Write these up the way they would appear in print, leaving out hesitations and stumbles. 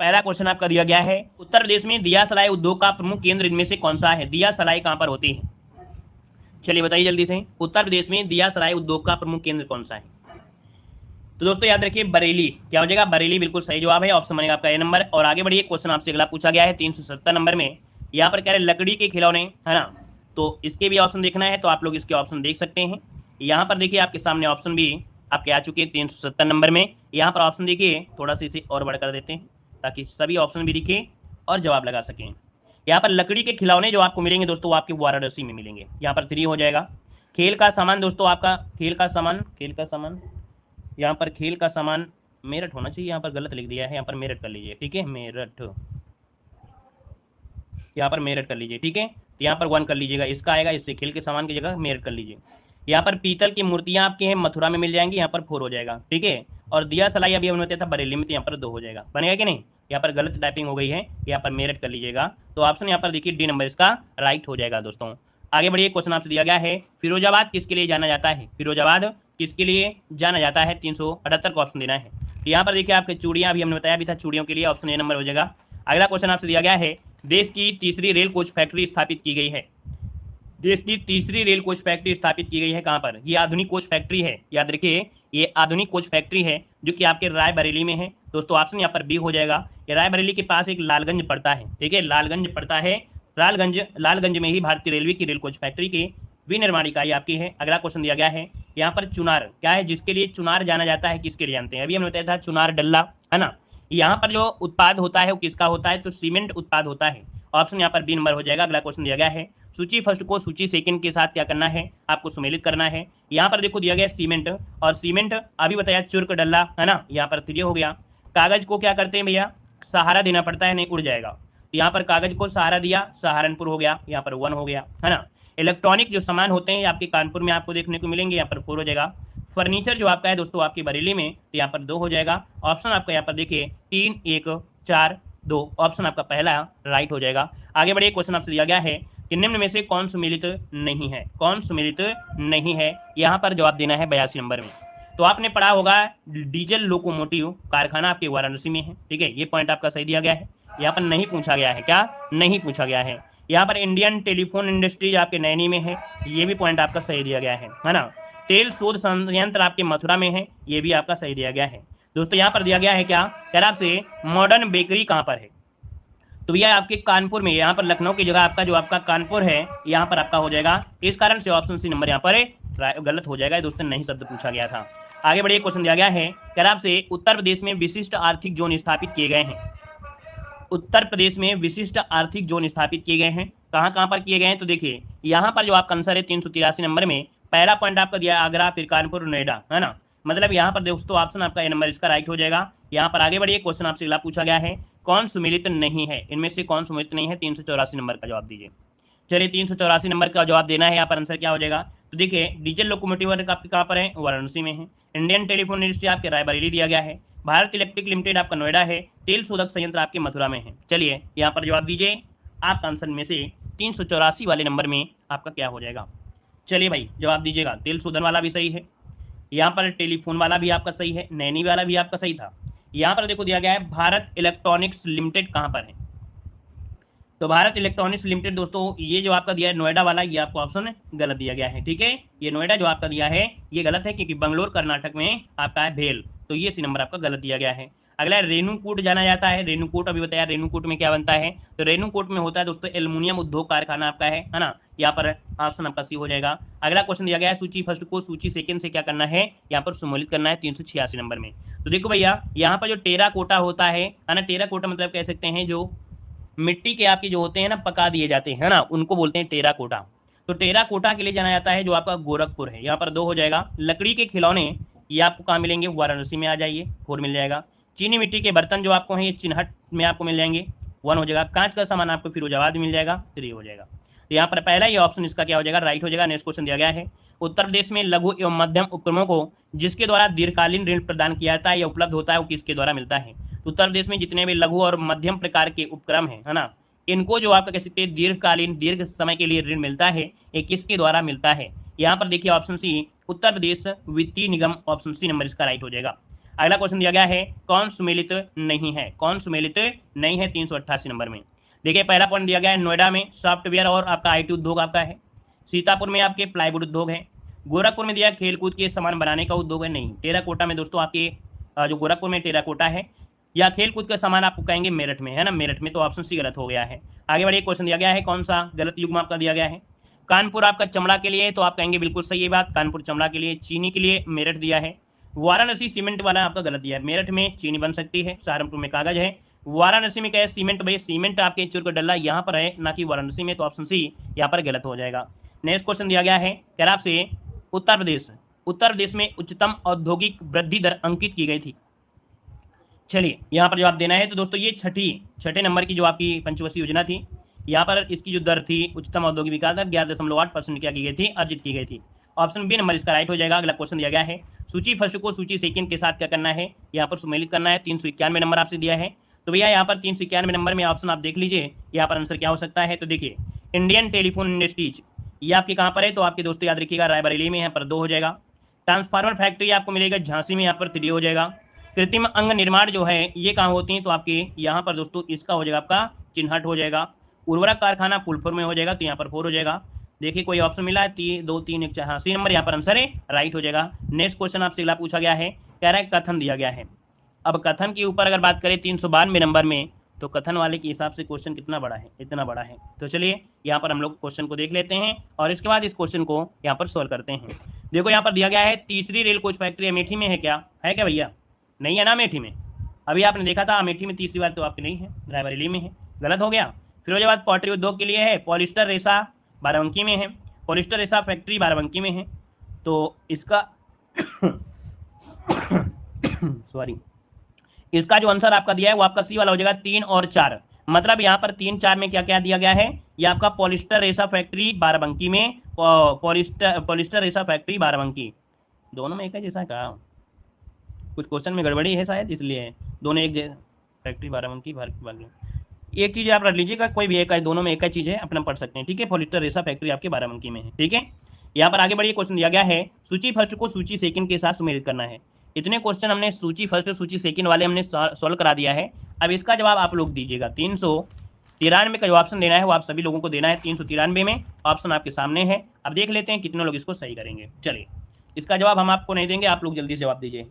पहला क्वेश्चन आपका दिया गया है, उत्तर प्रदेश में दिया सलाई उद्योग का प्रमुख केंद्र इनमें से कौन सा है? दिया सलाई कहां पर होती है? चलिए बताइए जल्दी से, उत्तर प्रदेश में दिया सलाई उद्योग का प्रमुख केंद्र कौन सा है? तो दोस्तों याद रखिए बरेली, क्या हो जाएगा? बरेली बिल्कुल सही जवाब है, ऑप्शन बनेगा आपका ए नंबर। और आगे बढ़िए, क्वेश्चन आपसे अगला पूछा गया है 370 नंबर में, यहाँ पर कह रहे लकड़ी के खिलौने, है ना, तो इसके भी ऑप्शन देखना है तो आप लोग इसके ऑप्शन देख सकते हैं। यहाँ पर देखिए आपके सामने ऑप्शन भी आपके आ चुके हैं 370 नंबर में। यहाँ पर ऑप्शन देखिए, थोड़ा सा इसे और बड़ा कर देते हैं ताकि सभी ऑप्शन भी दिखे और जवाब लगा सकें। यहाँ पर लकड़ी के खिलौने जो आपको मिलेंगे दोस्तों, वो आपके वाराणसी में मिलेंगे। यहाँ पर 3 हो जाएगा। खेल का सामान दोस्तों, आपका खेल का सामान यहाँ पर खेल का सामान मेरठ होना चाहिए, यहाँ पर गलत लिख दिया है, यहाँ पर मेरठ कर लीजिए, ठीक है, मेरठ, यहाँ पर मेरठ कर लीजिए, ठीक है। तो यहाँ पर 1 कर लीजिएगा, इसका आएगा, इससे खेल के सामान की जगह मेरठ कर लीजिए। यहाँ पर पीतल की मूर्तियाँ आपके हैं मथुरा में मिल जाएंगी, यहाँ पर 4 हो जाएगा, ठीक है। और दिया सलाई अभी हमने बताया था बरेली में, तो यहाँ पर 2 हो जाएगा, बनेगा कि नहीं? यहाँ पर गलत टाइपिंग हो गई है, यहाँ पर मेरठ कर लीजिएगा। तो ऑप्शन यहाँ पर देखिए डी नंबर इसका राइट हो जाएगा दोस्तों। आगे बढ़िए, क्वेश्चन आपसे दिया गया है, फिरोजाबाद किसके लिए जाना जाता है? फिरोजाबाद किसके लिए जाना जाता है? 378 का ऑप्शन देना है। तो यहाँ पर देखिए आपके चूड़ियाँ, अभी हमने बताया भी था, चूड़ियों के लिए ऑप्शन ए नंबर हो जाएगा। अगला क्वेश्चन आपसे दिया गया है, देश की तीसरी रेल कोच फैक्ट्री स्थापित की गई है। देश की तीसरी रेल कोच फैक्ट्री स्थापित की गई है कहाँ पर? ये आधुनिक कोच फैक्ट्री है, याद रखिए ये आधुनिक कोच फैक्ट्री है जो कि आपके रायबरेली में है दोस्तों। ऑप्शन यहाँ पर बी हो जाएगा। ये रायबरेली के पास एक लालगंज पड़ता है, ठीक है, लालगंज पड़ता है, लालगंज में ही भारतीय रेलवे की रेल कोच फैक्ट्री की विनिर्माण इकाई आपकी है। अगला क्वेश्चन दिया गया है, यहाँ पर चुनार क्या है, जिसके लिए चुनार जाना जाता है, किसके लिए जानते हैं? अभी हमने बताया था चुनार डल्ला, है ना। यहाँ पर जो उत्पाद होता है वो किसका होता है? तो सीमेंट उत्पाद होता है। ऑप्शन यहाँ पर बी नंबर हो जाएगा। अगला क्वेश्चन दिया गया है, सूची फर्स्ट को सूची सेकंड के साथ क्या करना है? आपको सुमेलित करना है। यहाँ पर देखो दिया गया सीमेंट, और सीमेंट अभी बताया चुर्क डल्ला, है ना, यहाँ पर 3 हो गया। कागज को क्या करते हैं भैया? सहारा देना पड़ता है, नहीं उड़ जाएगा। तो यहाँ पर कागज को सहारा दिया, सहारनपुर हो गया, यहाँ पर 1 हो गया, है ना। इलेक्ट्रॉनिक जो सामान होते हैं आपके कानपुर में आपको देखने को मिलेंगे, यहाँ पर 4 हो जाएगा। फर्नीचर जो आपका है दोस्तों आपकी बरेली में, तो यहाँ पर 2 हो जाएगा। ऑप्शन आपका यहाँ पर देखिए 3, 1, 4, 2, ऑप्शन आपका पहला राइट हो जाएगा। आगे बढ़िए, क्वेश्चन आपसे दिया गया है कि निम्न में से कौन सुमेलित नहीं है? कौन सुमेलित नहीं है? यहाँ पर जवाब देना है 82 नंबर में। तो आपने पढ़ा होगा डीजल लोकोमोटिव कारखाना आपके वाराणसी में है, ठीक है, ये पॉइंट आपका सही दिया गया है। यहाँ पर नहीं पूछा गया है, क्या नहीं पूछा गया है। यहाँ पर इंडियन टेलीफोन इंडस्ट्रीज आपके नैनी में है, ये भी पॉइंट आपका सही दिया गया है ना। तेल शोध संयंत्र आपके मथुरा में है, ये भी आपका सही दिया गया है दोस्तों। यहाँ पर दिया गया है क्या, कह रहा आपसे मॉडर्न बेकरी कहाँ पर है? तो भैया आपके कानपुर में, यहाँ पर लखनऊ की जगह आपका जो आपका कानपुर है, यहाँ पर आपका हो जाएगा। इस कारण से ऑप्शन सी नंबर यहाँ पर गलत हो जाएगा दोस्तों, नहीं शब्द पूछा गया था। आगे बढ़िए, क्वेश्चन दिया गया है, कह रहा आपसे उत्तर प्रदेश में विशिष्ट आर्थिक जोन स्थापित किए गए हैं। उत्तर प्रदेश में विशिष्ट आर्थिक जोन स्थापित किए गए हैं, कहाँ कहाँ पर किए गए हैं? तो देखिए यहाँ पर जो आपका आंसर है 383 नंबर में, पहला पॉइंट आपका दिया आगरा, फिर कानपुर, नोएडा, है ना। मतलब यहाँ पर दोस्तों ऑप्शन आपका ए नंबर इसका राइट हो जाएगा। यहाँ पर आगे बढ़िए, क्वेश्चन आपसे अगला पूछा गया है, कौन सुमेलित नहीं है? इनमें से कौन सुमेलित नहीं है? 384 नंबर का जवाब दीजिए। चलिए 384 नंबर का जवाब देना है, यहाँ पर आंसर क्या हो जाएगा? तो देखिए डीजल लोकोमोटिव आपके कहाँ पर है? वाराणसी में है। इंडियन टेलीफोन इंडस्ट्री आपके रायबरेली दिया गया है। भारत इलेक्ट्रिक लिमिटेड आपका नोएडा है। तेल शोधक संयंत्र आपके मथुरा में है। चलिए यहाँ पर जवाब दीजिए, आपका आंसर में से 384 वाले नंबर में आपका क्या हो जाएगा? चलिए भाई जवाब दीजिएगा। तेल शोधन वाला भी सही है, यहाँ पर टेलीफोन वाला भी आपका सही है, नैनी वाला भी आपका सही था। यहाँ पर देखो दिया गया है भारत इलेक्ट्रॉनिक्स लिमिटेड कहाँ पर है? तो भारत इलेक्ट्रॉनिक्स लिमिटेड दोस्तों ये जो आपका दिया है नोएडा वाला, ये आपको ऑप्शन गलत दिया गया है, ठीक है। ये नोएडा जो आपका दिया है ये गलत है, क्योंकि बंगलोर कर्नाटक में आपका है भेल, तो ये सी नंबर आपका गलत दिया गया है। अगला रेणुकूट जाना जाता है। रेणुकूट अभी बताया, रेणुकूट में क्या बनता है? तो रेणुकूट में होता है दोस्तों एल्युमिनियम उद्योग कारखाना आपका है ना। यहाँ पर ऑप्शन आपका सी हो जाएगा। अगला क्वेश्चन दिया गया है, सूची फर्स्ट को सूची सेकंड से क्या करना है? यहाँ पर सुमेलित करना है 386 नंबर में। तो देखो भैया यहाँ पर जो टेरा कोटा होता है ना, टेरा कोटा मतलब कह सकते हैं जो मिट्टी के आपके जो होते हैं ना, पका दिए जाते हैं ना, उनको बोलते हैं टेरा कोटा। तो टेरा कोटा के लिए जाना जाता है जो आपका गोरखपुर है, यहाँ पर 2 हो जाएगा। लकड़ी के खिलौने ये आपको कहाँ मिलेंगे? वाराणसी में आ जाइए, 4 मिल जाएगा। चीनी मिट्टी के बर्तन जो आपको हैं ये चिन्हट में आपको मिल जाएंगे, 1 हो जाएगा। कांच का सामान आपको फिरोजाबाद मिल जाएगा, 3 हो जाएगा। तो यहाँ पर पहला ही ऑप्शन इसका क्या हो जाएगा? राइट हो जाएगा। नेक्स्ट क्वेश्चन दिया गया है, उत्तर प्रदेश में लघु एवं मध्यम उपक्रमों को जिसके द्वारा दीर्घकालीन ऋण प्रदान किया जाता है या उपलब्ध होता है वो किसके द्वारा मिलता है? उत्तर प्रदेश में जितने भी लघु और मध्यम प्रकार के उपक्रम है ना, इनको जो आपका कह सकते हैं दीर्घकालीन दीर्घ समय के लिए ऋण मिलता है, ये किसके द्वारा मिलता है? यहाँ पर देखिए ऑप्शन सी उत्तर प्रदेश वित्तीय निगम, ऑप्शन सी नंबर इसका राइट हो जाएगा। अगला क्वेश्चन दिया गया है कौन सुमेलित नहीं है, कौन सुमेलित नहीं है 388 नंबर में। देखिए पहला पॉइंट दिया गया है नोएडा में सॉफ्टवेयर और आपका आईटी उद्योग आपका है, सीतापुर में आपके प्लाईवुड उद्योग है, गोरखपुर में दिया खेलकूद के सामान बनाने का उद्योग है, नहीं टेराकोटा में दोस्तों आपके जो गोरखपुर में टेराकोटा है, या खेलकूद का सामान आपको कहेंगे मेरठ में है ना, मेरठ में, तो ऑप्शन सी गलत हो गया है। आगे बढ़िए क्वेश्चन दिया गया है कौन सा गलत युग्म आपका दिया गया है, कानपुर आपका चमड़ा के लिए, तो आप कहेंगे बिल्कुल सही है बात, कानपुर चमड़ा के लिए, चीनी के लिए मेरठ दिया है, वाराणसी सीमेंट वाला आपका गलत दिया है, मेरठ में चीनी बन सकती है, सहारनपुर में कागज है, वाराणसी में क्या है सीमेंट, भाई सीमेंट आपके चुरक डल्ला यहाँ पर है ना कि वाराणसी में, तो ऑप्शन सी यहाँ पर गलत हो जाएगा। नेक्स्ट क्वेश्चन दिया गया है कह रहा आपसे उत्तर प्रदेश में उच्चतम औद्योगिक वृद्धि दर अंकित की गई थी। चलिए यहाँ पर जवाब देना है, तो दोस्तों ये छठे नंबर की जो आपकी पंचवर्षीय योजना थी, यहाँ पर इसकी जो दर थी उच्चतम औद्योगिक विकास दर 11.8% क्या की गई थी, अर्जित की गई थी। ऑप्शन बी नंबर इसका राइट हो जाएगा। अगला क्वेश्चन दिया गया है सूची फर्स्ट को सूची सेकंड के साथ क्या करना है, यहाँ पर सुमेलित करना है। 391 नंबर आपसे दिया है, तो भैया यहाँ पर 391 नंबर में ऑप्शन आप देख लीजिए, यहाँ पर आंसर क्या हो सकता है। तो देखिए इंडियन टेलीफोन इंडस्ट्रीज ये आपके कहाँ पर है, तो आपके दोस्तों याद रखिएगा रायबरेली में, यहाँ पर 2 हो जाएगा। ट्रांसफार्मर फैक्ट्री आपको मिलेगा झांसी में, यहाँ पर 3 हो जाएगा। कृत्रिम अंग निर्माण जो है ये कहाँ होती हैं, तो आपके यहाँ पर दोस्तों इसका हो जाएगा आपका चिन्हट हो जाएगा। उर्वरक कारखाना फूलपुर में हो जाएगा, तो यहाँ पर 4 हो जाएगा। देखिए कोई ऑप्शन मिला है 2 3 1 4, हाँ सी नंबर यहाँ पर आंसर है, राइट हो जाएगा। नेक्स्ट क्वेश्चन आपसे अगला पूछा गया है, कह रहा है कथन दिया गया है। अब कथन के ऊपर अगर बात करें 392 नंबर में, तो कथन वाले के हिसाब से क्वेश्चन कितना बड़ा है, इतना बड़ा है। तो चलिए यहाँ पर हम लोग क्वेश्चन को देख लेते हैं और इसके बाद इस क्वेश्चन को यहाँ पर सॉल्व करते हैं। देखो यहाँ पर दिया गया है तीसरी रेल कोच फैक्ट्री अमेठी में है क्या, है क्या भैया, नहीं है ना अमेठी में। अभी आपने देखा था अमेठी में तीसरी बार, तो आपकी नहीं है, रायबरेली में है, गलत हो गया। फिरोजाबाद पॉटरी उद्योग के लिए है, पॉलिस्टर रेशा बाराबंकी में है, पॉलिस्टर रेशा फैक्ट्री बाराबंकी में है, तो इसका सॉरी इसका जो आंसर आपका दिया है वो आपका सी वाला हो जाएगा 3 और 4। मतलब यहाँ पर 3 4 में क्या क्या दिया गया है, ये आपका पॉलिस्टर रेशा फैक्ट्री बाराबंकी में, पॉलिस्टर रेशा फैक्ट्री बाराबंकी, दोनों में एक है जैसा कहा, कुछ क्वेश्चन में गड़बड़ी है शायद, इसलिए दोनों एक फैक्ट्री बाराबंकी एक चीज़ आप रख लीजिएगा, कोई भी एक है, दोनों में एक ही चीज़ है, अपना पढ़ सकते हैं, ठीक है। पॉलिस्टर रेशा फैक्ट्री आपके बाराबंकी में है, ठीक है। यहाँ पर आगे बढ़िए क्वेश्चन दिया गया है सूची फर्स्ट को सूची सेकंड के साथ सुमेलित करना है। इतने क्वेश्चन हमने सूची फर्स्ट सूची सेकंड वाले हमने सॉल्व करा दिया है। अब इसका जवाब आप लोग दीजिएगा। 393 का जो ऑप्शन देना है वो आप सभी लोगों को देना है। 393 में ऑप्शन आपके सामने है। अब देख लेते हैं कितने लोग इसको सही करेंगे। चलिए इसका जवाब हम आपको नहीं देंगे, आप लोग जल्दी से जवाब दीजिए।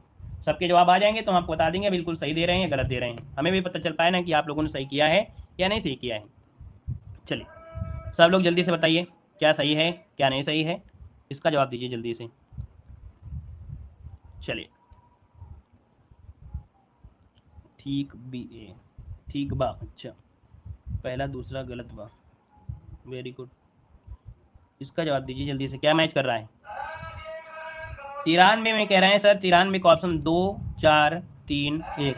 सबके जवाब आ जाएंगे तो हम आपको बता देंगे बिल्कुल सही दे रहे हैं या गलत दे रहे हैं, हमें भी पता चल पाए ना कि आप लोगों ने सही किया है या नहीं सही किया है। चलिए सब लोग जल्दी से बताइए क्या सही है क्या नहीं सही है, इसका जवाब दीजिए जल्दी से। चलिए ठीक बा, अच्छा पहला दूसरा गलत बा, वेरी गुड। इसका जवाब दीजिए जल्दी से, क्या मैच कर रहा है। 93 में कह रहे हैं सर, 93 का ऑप्शन 2 4 3 1,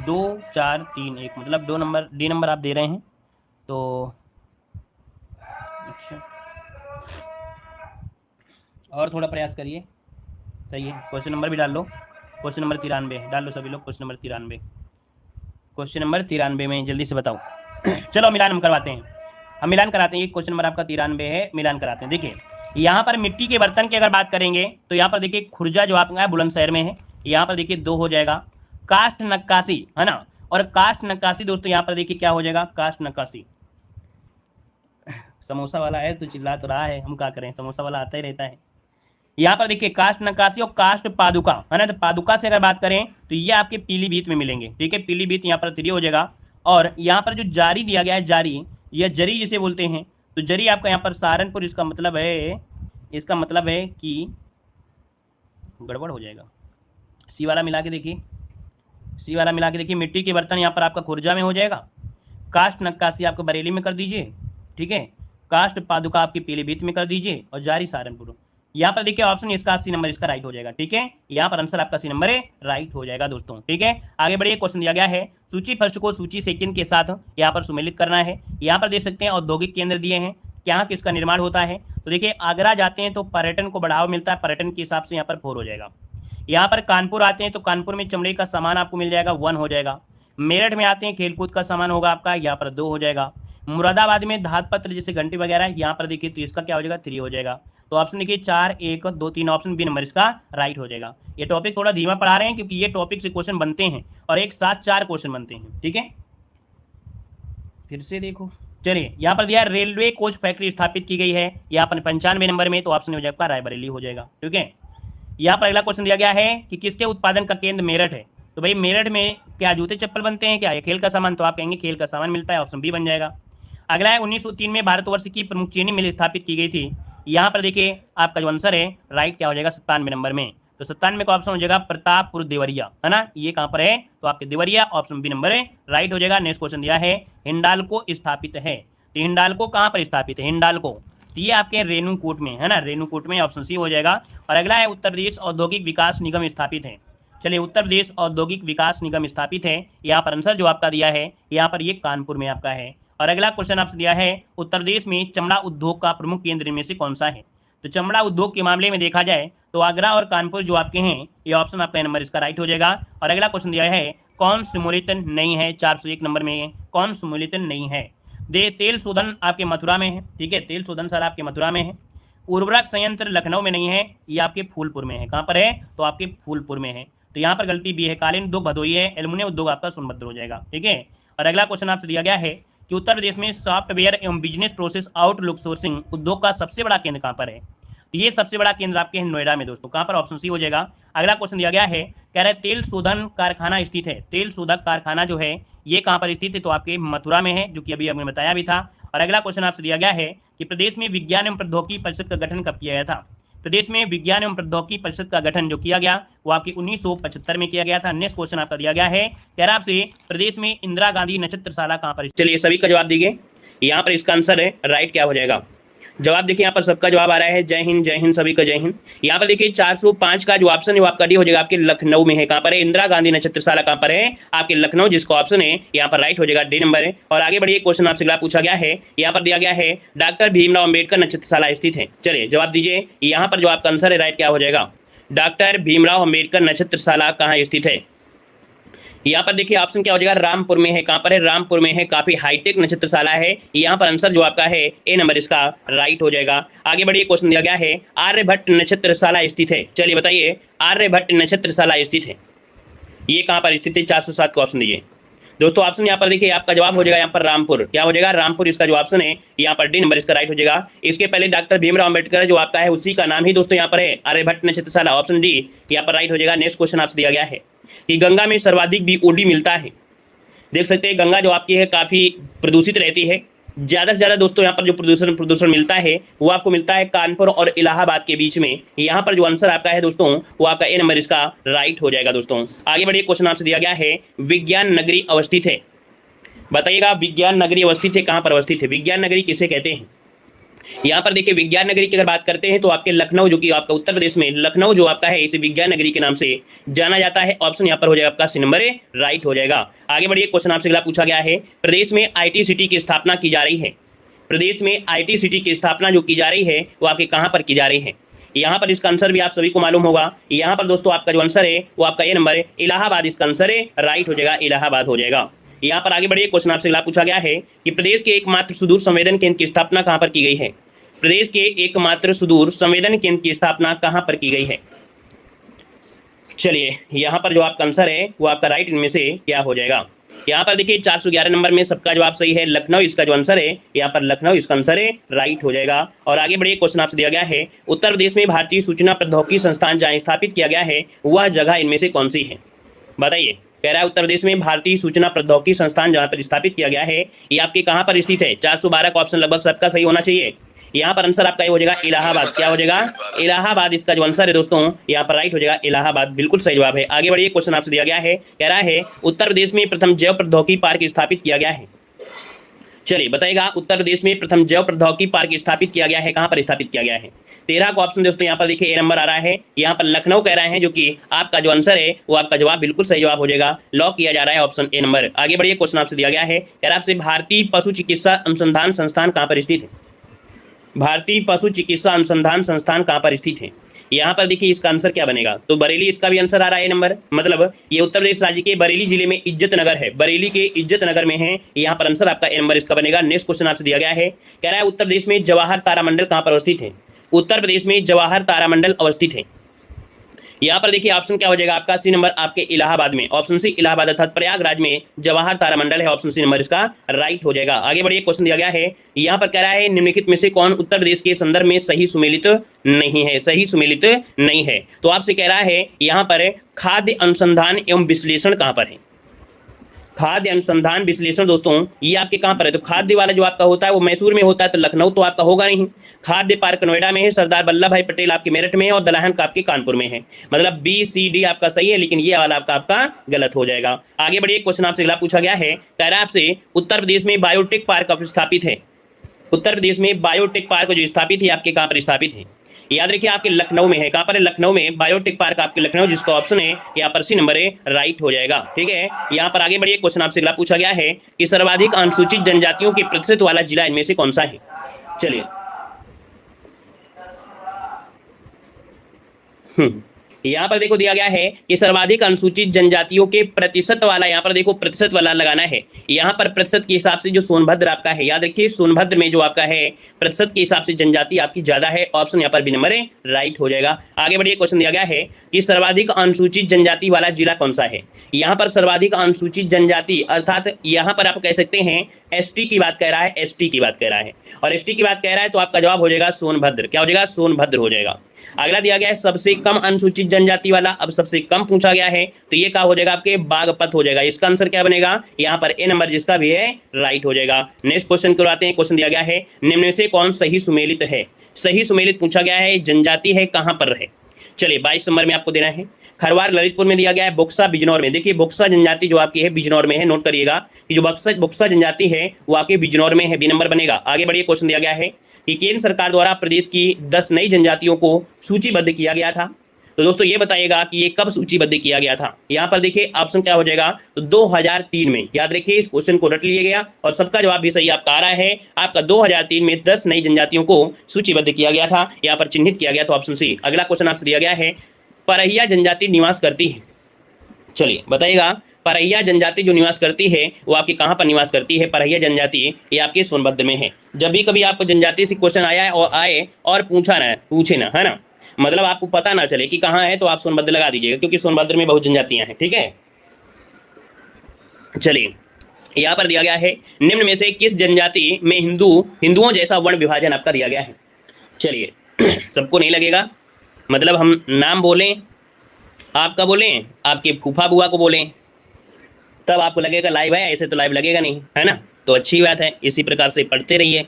2 4 3 1, मतलब 2 नंबर डी नंबर आप दे रहे हैं। तो अच्छा और थोड़ा प्रयास करिए, सही है। क्वेश्चन नंबर भी डाल लो, क्वेश्चन नंबर 93 डाल लो सभी लोग। क्वेश्चन नंबर 93 में जल्दी से बताओ। चलो मिलान हम करवाते हैं, हम मिलान कराते हैं। ये क्वेश्चन नंबर आपका 93 है, मिलान कराते हैं। देखिए यहाँ पर मिट्टी के बर्तन की अगर बात करेंगे तो यहाँ पर देखिए खुर्जा जो आपका बुलंदशहर में है, यहाँ पर देखिए 2 हो जाएगा। कास्ट नक्काशी है ना, और कास्ट नक्काशी दोस्तों यहाँ पर देखिए क्या हो जाएगा, कास्ट नक्काशी। समोसा वाला है तो चिल्ला तो रहा है, हम क्या करें, समोसा वाला आता ही रहता है। यहाँ पर देखिए कास्ट नक्काशी और कास्ट पादुका है ना, तो पादुका से अगर बात करें तो ये आपके पीलीभीत में मिलेंगे, ठीक है। पीलीभीत यहाँ पर 3 हो जाएगा। और यहाँ पर जो जारी दिया गया है, जारी या जरी जिसे बोलते हैं, तो जरी आपका यहाँ पर सहारनपुर, इसका मतलब है कि गड़बड़ हो जाएगा। सी वाला मिला के देखिए, मिट्टी के बर्तन यहाँ पर आपका खुर्जा में हो जाएगा। कास्ट नक्काशी आपको बरेली में कर दीजिए, ठीक है। कास्ट पादुका आपकी पीलीभीत में कर दीजिए, और जारी सहारनपुर। यहाँ पर देखिए ऑप्शन इसका सी नंबर इसका राइट हो जाएगा, ठीक है। यहाँ पर आंसर आपका सी नंबर है, राइट हो जाएगा दोस्तों, ठीक है। आगे बढ़िए, क्वेश्चन दिया गया है सूची फर्स्ट को सूची सेकंड के साथ यहाँ पर सुमेलित करना है। यहाँ पर देख सकते हैं औद्योगिक केंद्र दिए हैं, क्या किसका निर्माण होता है। तो देखिए आगरा जाते हैं तो पर्यटन को बढ़ावा मिलता है, पर्यटन के हिसाब से यहाँ पर 4 हो जाएगा। यहाँ पर कानपुर आते हैं तो कानपुर में चमड़े का सामान आपको मिल जाएगा, 1 हो जाएगा। मेरठ में आते हैं खेलकूद का सामान होगा आपका, यहाँ पर 2 हो जाएगा। मुरादाबाद में धात पत्र जैसे घंटी वगैरह यहाँ पर देखिए तो इसका क्या हो जाएगा, 3 हो जाएगा। तो तो ऑप्शन देखिए 4, 1, 2, 3 ऑप्शन बी नंबर इसका राइट हो जाएगा। ये टॉपिक थोड़ा धीमा पढ़ा रहे हैं क्योंकि ये टॉपिक से क्वेश्चन बनते हैं और एक साथ 4 क्वेश्चन बनते हैं, ठीक है। फिर से देखो, चलिए यहाँ पर दिया रेलवे कोच फैक्ट्री स्थापित की गई है, यहाँ पर 95 नंबर में, तो ऑप्शन हो जाएगा रायबरेली हो जाएगा, ठीक है। यहाँ पर अगला क्वेश्चन दिया गया है कि किसके उत्पादन का केंद्र मेरठ है। तो भाई मेरठ में क्या जूते चप्पल बनते हैं, क्या ये खेल का सामान, तो आप कहेंगे खेल का सामान मिलता है, ऑप्शन बी बन जाएगा। अगला है 1903 में भारतवर्ष की प्रमुख चीनी मिल स्थापित की गई थी। यहाँ पर देखिए आपका जो आंसर है राइट क्या हो जाएगा 97 नंबर में, तो 97 का ऑप्शन हो जाएगा प्रतापपुर देवरिया, है ना। ये कहाँ पर है, तो आपके देवरिया, ऑप्शन बी नंबर है राइट हो जाएगा। नेक्स्ट क्वेश्चन दिया है हिंडाल्को स्थापित है, तो हिंडाल्को कहाँ पर स्थापित है, हिंडाल्को, तो ये आपके रेणुकूट में है ना, रेणुकूट में, ऑप्शन सी हो जाएगा। और अगला है उत्तर प्रदेश औद्योगिक विकास निगम स्थापित है। चलिए उत्तर प्रदेश औद्योगिक विकास निगम स्थापित है, यहाँ पर आंसर जो आपका दिया है यहाँ पर ये कानपुर में आपका है। और अगला क्वेश्चन आपसे दिया है उत्तर प्रदेश में चमड़ा उद्योग का प्रमुख केंद्र इनमें से कौन सा है। तो चमड़ा उद्योग के मामले में देखा जाए तो आगरा और कानपुर जो आपके हैं, ये ऑप्शन आपका नंबर इसका राइट हो जाएगा। और अगला क्वेश्चन दिया है कौन सम्मिलित नहीं है, 401 नंबर में कौन सम्मिलित नहीं है। तेल शोधन आपके मथुरा में है, ठीक है, तेल शोधन सर आपके मथुरा में है। उर्वरक संयंत्र लखनऊ में नहीं है, ये आपके फूलपुर में है। कहाँ पर है, तो आपके फूलपुर में है, तो यहाँ पर गलती भी है। कालीन उद्योग भदोही है, एल्युमिनियम उद्योग आपका सोनभद्र हो जाएगा, ठीक है। और अगला क्वेश्चन आपसे दिया गया है कि उत्तर प्रदेश में सॉफ्टवेयर एवं बिजनेस प्रोसेस आउटलुक सोर्सिंग उद्योग का सबसे बड़ा केंद्र कहाँ पर है। तो ये सबसे बड़ा केंद्र आपके हैं नोएडा में दोस्तों, कहाँ पर, ऑप्शन सी हो जाएगा। अगला क्वेश्चन दिया गया है, कह रहा है तेल शोधन कारखाना स्थित है, तेल शोधक कारखाना जो है ये कहाँ पर स्थित है, तो आपके मथुरा में है, जो कि अभी हमने बताया भी था। और अगला क्वेश्चन आपसे दिया गया है कि प्रदेश में विज्ञान एवं प्रौद्योगिकी परिषद का गठन कब किया गया था। प्रदेश में विज्ञान एवं प्रौद्योगिकी परिषद का गठन जो किया गया वो आपकी 1975 में किया गया था। नेक्स्ट क्वेश्चन आपका दिया गया है, कह रहा आपसे प्रदेश में इंदिरा गांधी नक्षत्रशाला कहाँ पर। चलिए सभी का जवाब दीजिए, यहाँ पर इसका आंसर है राइट क्या हो जाएगा। जवाब देखिए यहाँ पर सबका जवाब आ रहा है, जय हिंद सभी का जय हिंद। यहाँ पर देखिए 405 का जो ऑप्शन है वो आपका डी हो जाएगा, आपके लखनऊ में है। कहाँ पर है, इंदिरा गांधी नक्षत्रशाला कहाँ पर है, आपके लखनऊ, जिसका ऑप्शन है यहाँ पर राइट हो जाएगा, डी नंबर है। और आगे बढ़िए, क्वेश्चन आपसे अगला पूछा गया है, यहाँ पर दिया गया है डॉक्टर भीमराव अम्बेडकर नक्षत्रशाला स्थित है। चलिए जवाब दीजिए, यहाँ पर जो आपका आंसर है राइट क्या हो जाएगा, डॉक्टर भीमराव अम्बेडकर नक्षत्रशाला कहाँ स्थित है। यहाँ पर देखिए ऑप्शन क्या हो जाएगा, रामपुर में है। कहाँ पर है, रामपुर में है, काफी हाईटेक नक्षत्रशाला है। यहाँ पर आंसर जो आपका है ए नंबर इसका राइट हो जाएगा। आगे बढ़िए, क्वेश्चन दिया गया है आर्यभट्ट नक्षत्रशाला स्थित है। चलिए बताइए आर्यभट्ट नक्षत्रशाला स्थित है, ये कहाँ पर स्थित है, 407 को ऑप्शन दीजिए दोस्तों। ऑप्शन यहाँ पर देखिए आपका जवाब हो जाएगा यहाँ पर रामपुर, क्या हो जाएगा, रामपुर, इसका जो ऑप्शन है यहाँ पर डी नंबर इसका राइट हो जाएगा। इसके पहले डॉक्टर भीमराव अम्बेडकर जो आपका है उसी का नाम ही दोस्तों यहाँ पर है आर्यभट्ट नक्षत्रशाला, ऑप्शन डी यहाँ पर राइट हो जाएगा। नेक्स्ट क्वेश्चन आपसे दिया गया है कि गंगा में सर्वाधिक बीओडी मिलता है। देख सकते हैं गंगा जो आपकी है काफी प्रदूषित रहती है, ज्यादा से ज्यादा दोस्तों यहाँ पर जो प्रदूषण मिलता है वो आपको मिलता है कानपुर और इलाहाबाद के बीच में। यहाँ पर जो आंसर आपका है दोस्तों वो आपका ए नंबर इसका राइट हो जाएगा दोस्तों। आगे बढ़िए, क्वेश्चन आपसे दिया गया है विज्ञान नगरी अवस्थित है। बताइएगा विज्ञान नगरी अवस्थित है, कहाँ पर अवस्थित है, विज्ञान नगरी किसे कहते हैं। यहाँ पर देखिए विज्ञान नगरी की अगर बात करते हैं तो आपके लखनऊ, जो कि आपका उत्तर प्रदेश में लखनऊ जो आपका है इसे विज्ञान नगरी के नाम से जाना जाता है। ऑप्शन यहाँ पर हो जाएगा आपका सी नंबर राइट हो जाएगा। आगे बढ़िए, क्वेश्चन आपसे अगला पूछा गया है, प्रदेश में IT सिटी की स्थापना की जा रही है। प्रदेश में IT सिटी की स्थापना जो की जा रही है वो आपके कहाँ पर की जा रही है। यहाँ पर इसका आंसर भी आप सभी को मालूम होगा। यहाँ पर दोस्तों आपका जो आंसर है वो आपका ए नंबर है इलाहाबाद, इसका आंसर है राइट हो जाएगा, इलाहाबाद हो जाएगा। यहाँ पर आगे बढ़िए, क्वेश्चन आपसे अगला पूछा गया है कि प्रदेश के एकमात्र सुदूर संवेदन केंद्र की स्थापना कहाँ पर की गई है। प्रदेश के एकमात्र सुदूर संवेदन केंद्र की स्थापना कहां पर की गई है। चलिए यहाँ पर जो आपका आंसर है वो आपका राइट इनमें से क्या हो जाएगा। यहाँ पर देखिए 411 नंबर में सबका जवाब सही है, लखनऊ इसका जो आंसर है यहाँ पर लखनऊ इसका आंसर है राइट हो जाएगा। और आगे बढ़िए, क्वेश्चन आपसे दिया गया है उत्तर प्रदेश में भारतीय सूचना प्रौद्योगिकी संस्थान जहाँ स्थापित किया गया है वह जगह इनमें से कौन सी है। बताइए, कह रहा है उत्तर प्रदेश में भारतीय सूचना प्रौद्योगिकी संस्थान जहाँ पर स्थापित किया गया है ये आपके कहाँ पर स्थित है। 412 का ऑप्शन लगभग सबका सही होना चाहिए। यहाँ पर आंसर आपका ये हो जाएगा इलाहाबाद, क्या हो जाएगा, इलाहाबाद, इसका जो आंसर है दोस्तों यहाँ पर राइट हो जाएगा, इलाहाबाद बिल्कुल सही जवाब है। आगे बढ़िए, क्वेश्चन आपसे दिया गया है, कह रहा है उत्तर प्रदेश में प्रथम जैव प्रौद्योगिकी पार्क स्थापित किया गया है। चलिए बताइएगा उत्तर प्रदेश में प्रथम जैव प्रौद्योगिकी पार्क स्थापित किया गया है, कहाँ पर स्थापित किया गया है। 13 का ऑप्शन दोस्तों यहाँ पर देखिए ए नंबर आ रहा है, यहाँ पर लखनऊ कह रहे हैं, जो कि आपका जो आंसर है वो आपका जवाब बिल्कुल सही जवाब हो जाएगा, लॉक किया जा रहा है ऑप्शन ए नंबर। आगे बढ़िए, क्वेश्चन आपसे दिया गया है, कह रहा आपसे भारतीय पशु चिकित्सा अनुसंधान संस्थान कहाँ पर स्थित है। भारतीय पशु चिकित्सा अनुसंधान संस्थान कहाँ पर स्थित है। यहाँ पर देखिए इसका आंसर क्या बनेगा, तो बरेली इसका भी आंसर आ रहा है नंबर, मतलब ये उत्तर प्रदेश राज्य के बरेली जिले में इज्जत नगर है, बरेली के इज्जत नगर में है। यहाँ पर आंसर आपका ए नंबर इसका बनेगा। नेक्स्ट क्वेश्चन आपसे दिया गया है, कह रहा है उत्तर प्रदेश में जवाहर तारामंडल कहाँ पर अवस्थित है। उत्तर प्रदेश में जवाहर तारामंडल अवस्थित है? यहाँ पर देखिए ऑप्शन क्या हो जाएगा आपका, सी नंबर आपके इलाहाबाद में, ऑप्शन सी इलाहाबाद अर्थात प्रयागराज में जवाहर तारामंडल है, ऑप्शन सी नंबर इसका राइट हो जाएगा। आगे बढ़िए, क्वेश्चन दिया गया है, यहाँ पर कह रहा है निम्नलिखित में से कौन उत्तर प्रदेश के संदर्भ में सही सुमेलित नहीं है, सही सुमेलित नहीं है। तो आपसे कह रहा है यहाँ पर खाद्य अनुसंधान एवं विश्लेषण कहाँ पर है, खाद्य अनुसंधान विश्लेषण दोस्तों ये आपके कहां पर है, तो खाद्य वाला जो आपका होता है वो मैसूर में होता है, तो लखनऊ तो आपका होगा नहीं। खाद्य पार्क नोएडा में है, सरदार वल्लभ भाई पटेल आपके मेरठ में है, और दलहन का आपके कानपुर में है। मतलब बी सी डी आपका सही है, लेकिन ये वाला आपका गलत हो जाएगा। आगे बढ़िए, क्वेश्चन आपसे अगला पूछा गया है, कह रहा है आपसे उत्तर प्रदेश में बायोटेक पार्क स्थापित है, उत्तर प्रदेश में बायोटेक पार्क जो स्थापित है आपके कहां पर स्थापित है? याद रखिए आपके लखनऊ में है। कहां पर है? लखनऊ में बायोटेक पार्क आपके लखनऊ, जिसका ऑप्शन है यहाँ पर सी नंबर है राइट हो जाएगा। ठीक है, यहाँ पर आगे बढ़िए, क्वेश्चन आपसे अगला पूछा गया है कि सर्वाधिक अनुसूचित जनजातियों के प्रतिशत वाला जिला इनमें से कौन सा है? चलिए यहाँ पर देखो दिया गया है कि सर्वाधिक अनुसूचित जनजातियों के प्रतिशत वाला, यहाँ पर देखो प्रतिशत वाला लगाना है। यहाँ पर प्रतिशत के हिसाब से जो सोनभद्र आपका है, याद रखिए सोनभद्र में जो आपका है प्रतिशत के हिसाब से जनजाति आपकी ज्यादा है, ऑप्शन यहाँ पर बी नंबर है राइट हो जाएगा। आगे बढ़िए, क्वेश्चन दिया गया है कि सर्वाधिक अनुसूचित जनजाति वाला जिला कौन सा है? यहाँ पर सर्वाधिक अनुसूचित जनजाति अर्थात यहाँ पर आप कह सकते हैं एसटी की बात कह रहा है, एसटी की बात कह रहा है, और एसटी की बात कह रहा है तो आपका जवाब हो जाएगा सोनभद्र। क्या हो जाएगा? सोनभद्र हो जाएगा। अगला दिया गया है सबसे कम अनुसूचित जनजाति वाला, अब सबसे कम पूछा गया है तो ये क्या हो जाएगा आपके बागपत हो जाएगा। इसका आंसर क्या बनेगा? यहाँ पर ए नंबर जिसका भी है राइट हो जाएगा। नेक्स्ट क्वेश्चन करवाते हैं। क्वेश्चन दिया गया है निम्न में से कौन सही सुमेलित है? सही सुमेलित पूछा गया है, जनजाति है कहां पर है? चलिए 22 नंबर में आपको देना है। खरवार ललितपुर में दिया गया है, बोक्सा बिजनौर में। देखिए बोक्सा जनजाति जो आपकी है बिजनौर में है, नोट करिएगा कि जो बोक्सा जनजाति है वो आपके बिजनौर में है, बी नंबर बनेगा। आगे बढ़िए, क्वेश्चन दिया गया है कि केंद्र सरकार द्वारा प्रदेश की 10 नई जनजातियों को सूचीबद्ध किया गया था। तो दोस्तों ये बताइएगा कि ये कब सूचीबद्ध किया गया था? यहाँ पर देखिए ऑप्शन क्या हो जाएगा, तो 2003 में। याद रखिए इस क्वेश्चन को रट लिया गया और सबका जवाब भी सही आपका आ रहा है। आपका 2003 में 10 नई जनजातियों को सूचीबद्ध किया गया था, यहाँ पर चिन्हित किया गया, तो ऑप्शन सी। अगला क्वेश्चन आपसे दिया गया है, परहिया जनजाति निवास करती है। चलिए बताइएगा, परहिया जनजाति जो निवास करती है वो आपके कहाँ पर निवास करती है? परहिया जनजाति ये आपके सोनभद्र में है। जब भी कभी आपको जनजाति से क्वेश्चन आया है और आए और पूछे ना, है ना, मतलब आपको पता ना चले कि कहाँ है, तो आप सोनभद्र लगा दीजिएगा, क्योंकि सोनभद्र में बहुत जनजातियां हैं। ठीक है, चलिए यहाँ पर दिया गया है निम्न में से किस जनजाति में हिंदुओं जैसा वर्ण विभाजन आपका दिया गया है? चलिए सबको नहीं लगेगा, मतलब हम नाम बोलें, आपका बोलें, आपके फूफा बुआ को बोलें, तब आपको लगेगा लाइव है, ऐसे तो लाइव लगेगा नहीं, है ना। तो अच्छी बात है, इसी प्रकार से पढ़ते रहिए,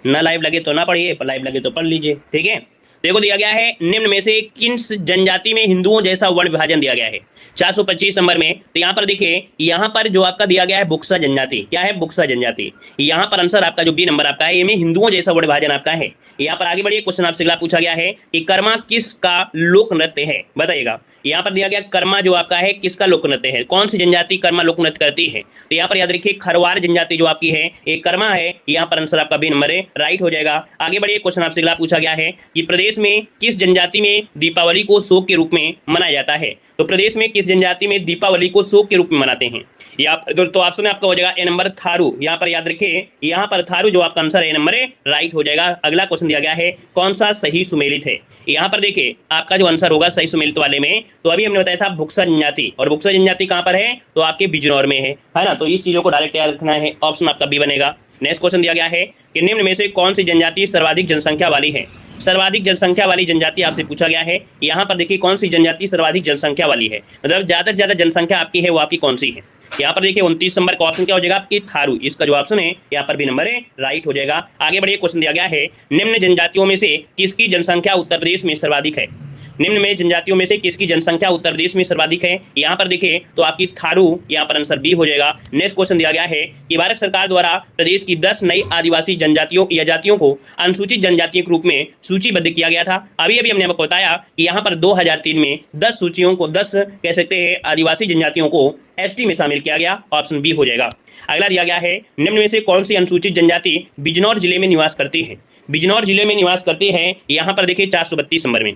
ना लाइव लगे तो ना पढ़िए, लाइव लगे तो पढ़ लीजिए। ठीक है, देखो दिया गया है निम्न में से किस जनजाति में हिंदुओं जैसा वर्ण विभाजन दिया गया है? 425 नंबर में। तो यहाँ पर देखिए, यहाँ पर जो आपका दिया गया है बुक्सा जनजाति। क्या है? बुक्सा जनजाति। यहाँ पर आंसर आपका जो बी नंबर आपका है, ये में हिंदुओं जैसा वर्ण विभाजन आपका है। यहाँ पर आगे बढ़िए, क्वेश्चन आपसे अगला पूछा गया है कि कर्मा किसका लोक नृत्य है? बताइएगा, यहाँ पर दिया गया कर्मा जो आपका है किसका लोक नृत्य है? कौन सी जनजाति कर्मा लोक नृत्य करती है? तो यहाँ पर याद रखिए खरवार जनजाति जो आपकी है ये कर्मा है, यहाँ पर आंसर आपका बी नंबर है राइट हो जाएगा। आगे बढ़िए, क्वेश्चन आपसे अगला पूछा गया है कि प्रदेश में किस जनजाति में दीपावली को शोक के रूप में मनाया जाता है? तो प्रदेश में किस जनजाति में दीपावली को शोक के रूप में मनाते हैं? दोस्तों ऑप्शन आपका हो जाएगा ए नंबर थारू। यहाँ पर याद रखिए, यहाँ पर थारू जो आपका आंसर ए नंबर है राइट हो जाएगा। अगला क्वेश्चन दिया गया है कौन सा सही सुमेलित है? यहाँ पर देखिए आपका जो आंसर होगा सही सुमेलित वाले में, तो अभी हमने बताया था बुक्सा जनजाति, और बुक्सा जनजाति कहाँ पर है? तो आपके बिजनौर में है ना। तो इस चीजों को डायरेक्ट याद रखना है, ऑप्शन आपका बी बनेगा। नेक्स्ट क्वेश्चन दिया गया है कि निम्न में से कौन सी जनजाति सर्वाधिक जनसंख्या वाली है? सर्वाधिक जनसंख्या वाली जनजाति आपसे पूछा गया है। यहाँ पर देखिए कौन सी जनजाति सर्वाधिक जनसंख्या वाली है, मतलब ज्यादा से ज्यादा जनसंख्या आपकी है वो आपकी कौन सी है? यहाँ पर देखिए 29 नंबर का ऑप्शन क्या हो जाएगा आपकी थारू। इसका जो ऑप्शन है यहाँ पर भी नंबर है राइट हो जाएगा। आगे बढ़िए, क्वेश्चन दिया गया है निम्न जनजातियों में से किसकी जनसंख्या उत्तर प्रदेश में सर्वाधिक है? निम्न में जनजातियों में से किसकी जनसंख्या उत्तर प्रदेश में सर्वाधिक है? यहाँ पर देखिए तो आपकी थारू, यहाँ पर आंसर बी हो जाएगा। नेक्स्ट क्वेश्चन दिया गया है कि भारत सरकार द्वारा प्रदेश की 10 नई आदिवासी जनजातियों या जातियों को अनुसूचित जनजातियों के रूप में सूचीबद्ध किया गया था। अभी हमने आपको बताया कि यहाँ पर 2003 में 10 सूचियों को 10 कह सकते हैं आदिवासी जनजातियों को एसटी में शामिल किया गया, ऑप्शन बी हो जाएगा। अगला दिया गया है निम्न में से कौन सी अनुसूचित जनजाति बिजनौर जिले में निवास करती है? बिजनौर जिले में निवास करती है, यहाँ पर देखिए 432 नंबर में।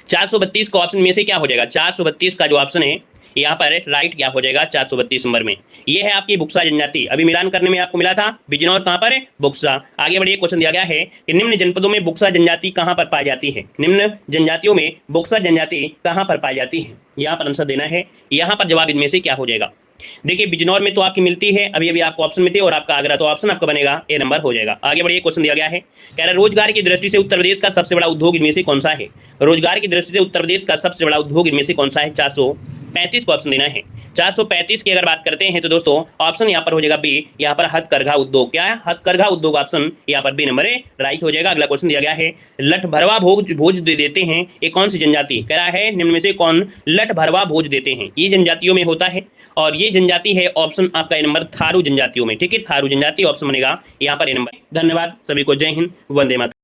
432 का ऑप्शन में से क्या हो जाएगा, 432 का जो ऑप्शन है यहाँ पर राइट क्या हो जाएगा 432 नंबर में। ये है आपकी बुक्सा जनजाति। अभी मिलान करने में आपको मिला था बिजनौर, कहाँ पर है, बुक्सा। आगे बढ़िए, क्वेश्चन दिया गया है कि निम्न जनपदों में बुक्सा जनजाति कहाँ पर पाई जाती है। निम्न जनजातियों में बुक्सा जनजाति कहाँ पर पाई जाती है, यहाँ पर आंसर देना है। यहाँ पर जवाब इनमें से क्या हो जाएगा। देखिए बिजनौर में तो आपकी मिलती है, अभी अभी आपको ऑप्शन में थे, और आपका आगरा, तो ऑप्शन आपका बनेगा ए नंबर हो जाएगा। आगे बढ़िए, क्वेश्चन दिया गया है, कह रहा है रोजगार की दृष्टि से उत्तर प्रदेश का सबसे बड़ा उद्योग इनमें से कौन सा है। रोजगार की दृष्टि से उत्तर प्रदेश का सबसे बड़ा उद्योग इनमें से कौन सा है, 435 को ऑप्शन देना है। 435 की अगर बात करते हैं तो दोस्तों ऑप्शन यहाँ पर हो जाएगा बी, यहाँ पर हथकरघा उद्योग। क्या है, हथकरघा उद्योग, ऑप्शन यहाँ पर बी नंबर है राइट हो जाएगा। अगला क्वेश्चन दिया गया है, लठ भरवा भोज दे देते हैं, ये कौन सी जनजाति, कह रहा है निम्न में से कौन लठ भरवा भोज देते हैं। ये जनजातियों में होता है, और ये जनजाति है ऑप्शन आपका ए नंबर थारू जनजातियों में। ठीक है, थारू जनजाति ऑप्शन बनेगा यहाँ पर ए नंबर। धन्यवाद सभी को, जय हिंद, वंदे मातरम।